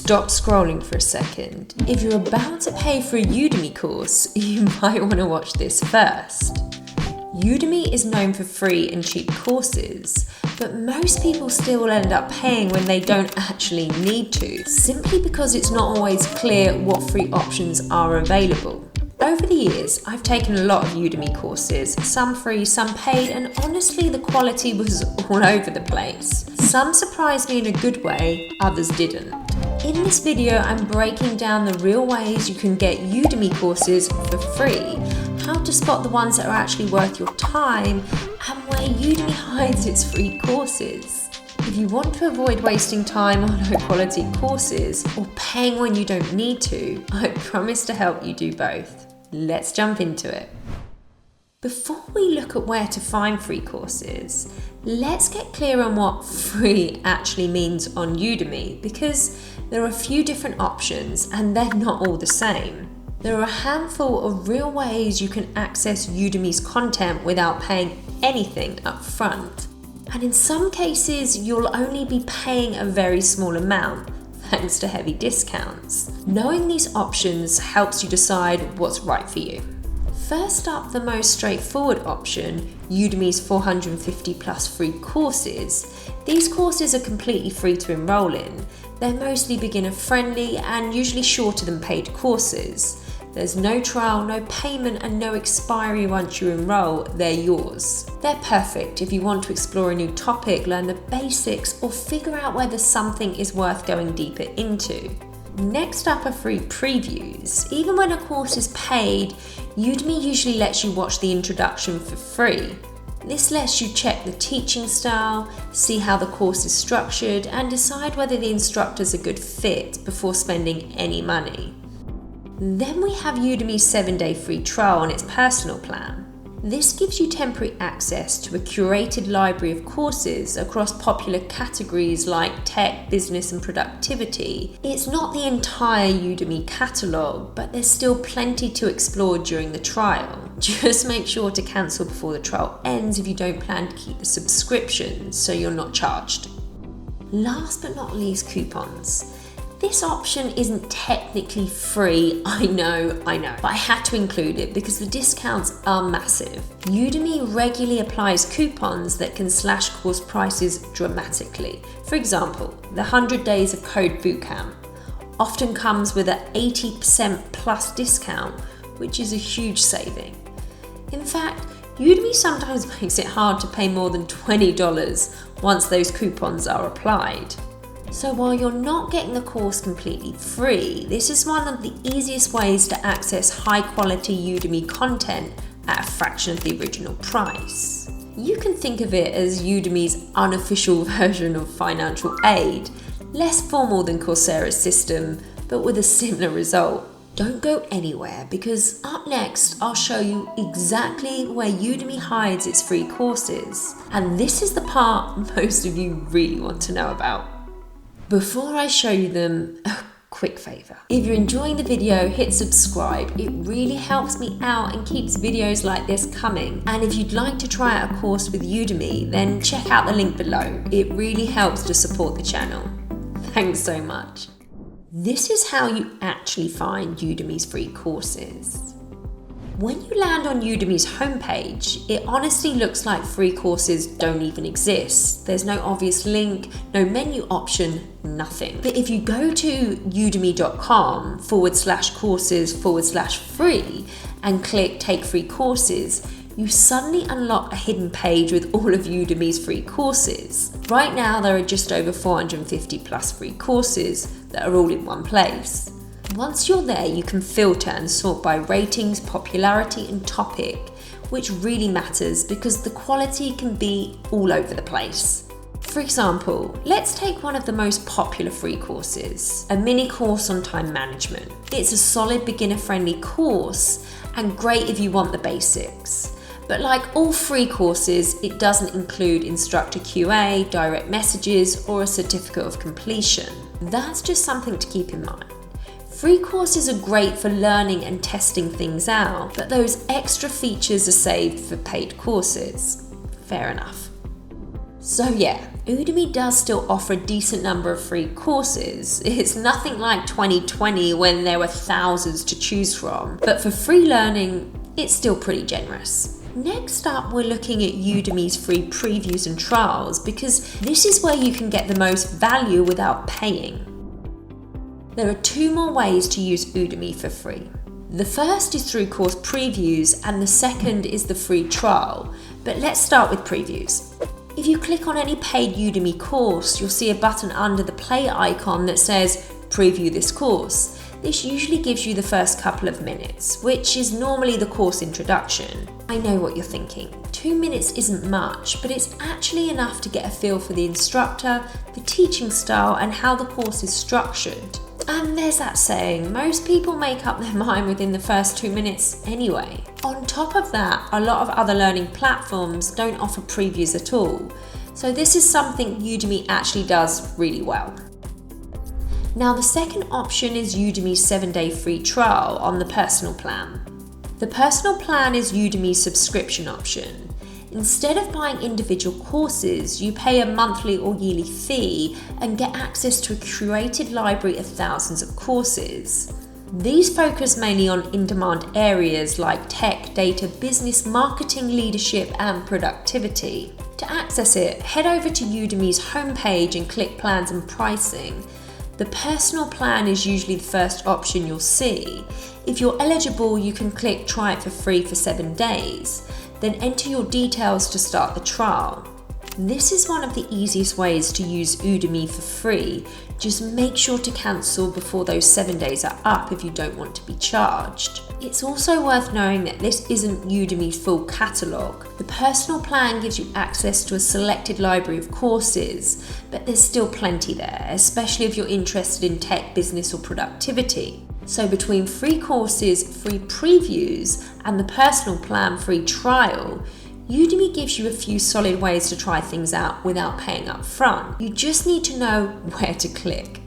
stop scrolling for a second. If you're about to pay for a Udemy course, you might want to watch this first. Udemy is known for free and cheap courses, but most people still end up paying when they don't actually need to, simply because it's not always clear what free options are available. Over the years, I've taken a lot of Udemy courses, some free, some paid, and honestly the quality was all over the place. Some surprised me in a good way, others didn't. In this video, I'm breaking down the real ways you can get Udemy courses for free, how to spot the ones that are actually worth your time, and where Udemy hides its free courses. If you want to avoid wasting time on high-quality courses or paying when you don't need to, I promise to help you do both. Let's jump into it. Before we look at where to find free courses, let's get clear on what free actually means on Udemy, because there are a few different options and they're not all the same. There are a handful of real ways you can access Udemy's content without paying anything up front. And in some cases, you'll only be paying a very small amount, thanks to heavy discounts. Knowing these options helps you decide what's right for you. First up, the most straightforward option, Udemy's 450 plus free courses. These courses are completely free to enroll in. They're mostly beginner friendly and usually shorter than paid courses. There's no trial, no payment, and no expiry once you enroll, they're yours. They're perfect if you want to explore a new topic, learn the basics, or figure out whether something is worth going deeper into. Next up are free previews. Even when a course is paid, Udemy usually lets you watch the introduction for free. This lets you check the teaching style, see how the course is structured, and decide whether the instructor's a good fit before spending any money. Then we have Udemy's 7-day free trial on its personal plan. This gives you temporary access to a curated library of courses across popular categories like tech, business, and productivity. It's not the entire Udemy catalogue, but there's still plenty to explore during the trial. Just make sure to cancel before the trial ends if you don't plan to keep the subscription, so you're not charged. Last but not least, coupons. This option isn't technically free, I know, but I had to include it because the discounts are massive. Udemy regularly applies coupons that can slash course prices dramatically. For example, the 100 Days of Code Bootcamp often comes with an 80% plus discount, which is a huge saving. In fact, Udemy sometimes makes it hard to pay more than $20 once those coupons are applied. So while you're not getting the course completely free, this is one of the easiest ways to access high quality Udemy content at a fraction of the original price. You can think of it as Udemy's unofficial version of financial aid, less formal than Coursera's system, but with a similar result. Don't go anywhere, because up next I'll show you exactly where Udemy hides its free courses. And this is the part most of you really want to know about. Before I show you them, a quick favour. If you're enjoying the video, hit subscribe. It really helps me out and keeps videos like this coming. And if you'd like to try out a course with Udemy, then check out the link below. It really helps to support the channel. Thanks so much. This is how you actually find Udemy's free courses. When you land on Udemy's homepage, it honestly looks like free courses don't even exist. There's no obvious link, no menu option, nothing. But if you go to udemy.com/courses/free and click Take Free Courses, you suddenly unlock a hidden page with all of Udemy's free courses. Right now, there are just over 450 plus free courses that are all in one place. Once you're there, you can filter and sort by ratings, popularity, and topic, which really matters because the quality can be all over the place. For example, let's take one of the most popular free courses, a mini course on time management. It's a solid beginner-friendly course and great if you want the basics. But like all free courses, it doesn't include instructor QA, direct messages, or a certificate of completion. That's just something to keep in mind. Free courses are great for learning and testing things out, but those extra features are saved for paid courses. Fair enough. So yeah, Udemy does still offer a decent number of free courses. It's nothing like 2020 when there were thousands to choose from, but for free learning, it's still pretty generous. Next up, we're looking at Udemy's free previews and trials because this is where you can get the most value without paying. There are two more ways to use Udemy for free. The first is through course previews and the second is the free trial, but let's start with previews. If you click on any paid Udemy course, you'll see a button under the play icon that says preview this course. This usually gives you the first couple of minutes, which is normally the course introduction. I know what you're thinking. 2 minutes isn't much, but it's actually enough to get a feel for the instructor, the teaching style, and how the course is structured. And there's that saying, most people make up their mind within the first 2 minutes anyway. On top of that, a lot of other learning platforms don't offer previews at all. So this is something Udemy actually does really well. Now the second option is Udemy's 7-day free trial on the personal plan. The personal plan is Udemy's subscription option. Instead of buying individual courses, you pay a monthly or yearly fee and get access to a curated library of thousands of courses. These focus mainly on in-demand areas like tech, data, business, marketing, leadership, and productivity. To access it, head over to Udemy's homepage and click Plans and Pricing. The personal plan is usually the first option you'll see. If you're eligible, you can click Try it for free for 7 days. Then enter your details to start the trial. This is one of the easiest ways to use Udemy for free. Just make sure to cancel before those 7 days are up if you don't want to be charged. It's also worth knowing that this isn't Udemy's full catalogue. The personal plan gives you access to a selected library of courses, but there's still plenty there, especially if you're interested in tech, business, or productivity. So between FreeCourses, free previews, and the personal plan free trial, Udemy gives you a few solid ways to try things out without paying up front. You just need to know where to click.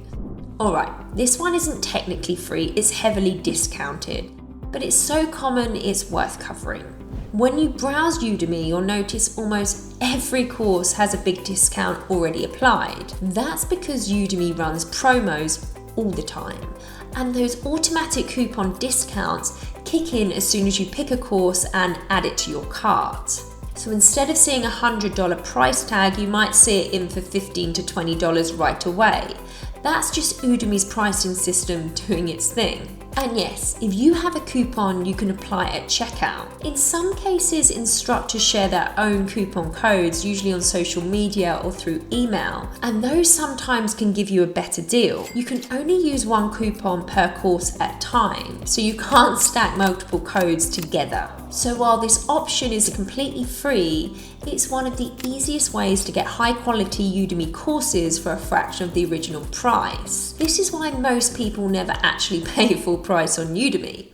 Alright, this one isn't technically free, it's heavily discounted, but it's so common it's worth covering. When you browse Udemy, you'll notice almost every course has a big discount already applied. That's because Udemy runs promos all the time, and those automatic coupon discounts kick in as soon as you pick a course and add it to your cart. So instead of seeing a $100 price tag, you might see it in for $15 to $20 right away. That's just Udemy's pricing system doing its thing. And yes, if you have a coupon, you can apply it at checkout. In some cases, instructors share their own coupon codes, usually on social media or through email, and those sometimes can give you a better deal. You can only use one coupon per course at a time, so you can't stack multiple codes together. So while this option is completely free, it's one of the easiest ways to get high quality Udemy courses for a fraction of the original price. This is why most people never actually pay full price on Udemy.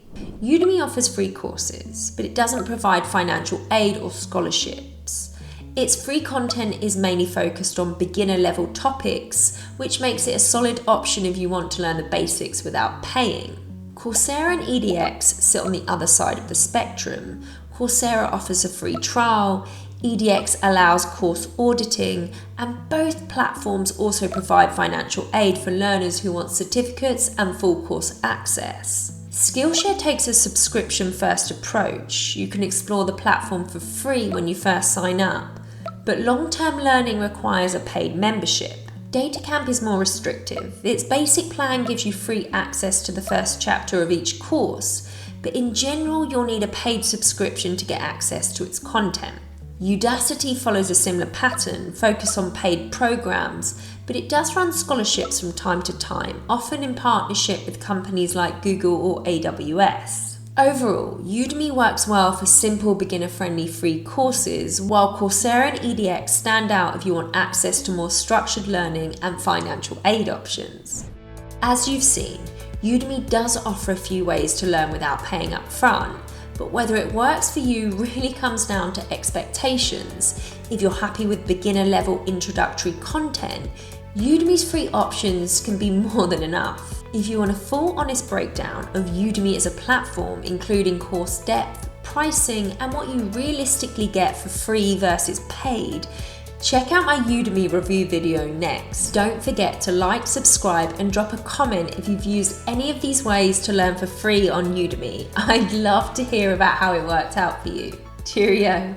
Udemy offers free courses, but it doesn't provide financial aid or scholarships. Its free content is mainly focused on beginner level topics, which makes it a solid option if you want to learn the basics without paying. Coursera and edX sit on the other side of the spectrum. Coursera offers a free trial, edX allows course auditing, and both platforms also provide financial aid for learners who want certificates and full course access. Skillshare takes a subscription-first approach. You can explore the platform for free when you first sign up, but long-term learning requires a paid membership. DataCamp is more restrictive. Its basic plan gives you free access to the first chapter of each course, but in general you'll need a paid subscription to get access to its content. Udacity follows a similar pattern, focused on paid programs, but it does run scholarships from time to time, often in partnership with companies like Google or AWS. Overall, Udemy works well for simple, beginner-friendly free courses, while Coursera and edX stand out if you want access to more structured learning and financial aid options. As you've seen, Udemy does offer a few ways to learn without paying up front, but whether it works for you really comes down to expectations. If you're happy with beginner-level introductory content, Udemy's free options can be more than enough. If you want a full honest breakdown of Udemy as a platform, including course depth, pricing, and what you realistically get for free versus paid, Check out my Udemy review video next. Don't forget to like, subscribe, and drop a comment if you've used any of these ways to learn for free on Udemy. I'd love to hear about how it worked out for you. Cheerio.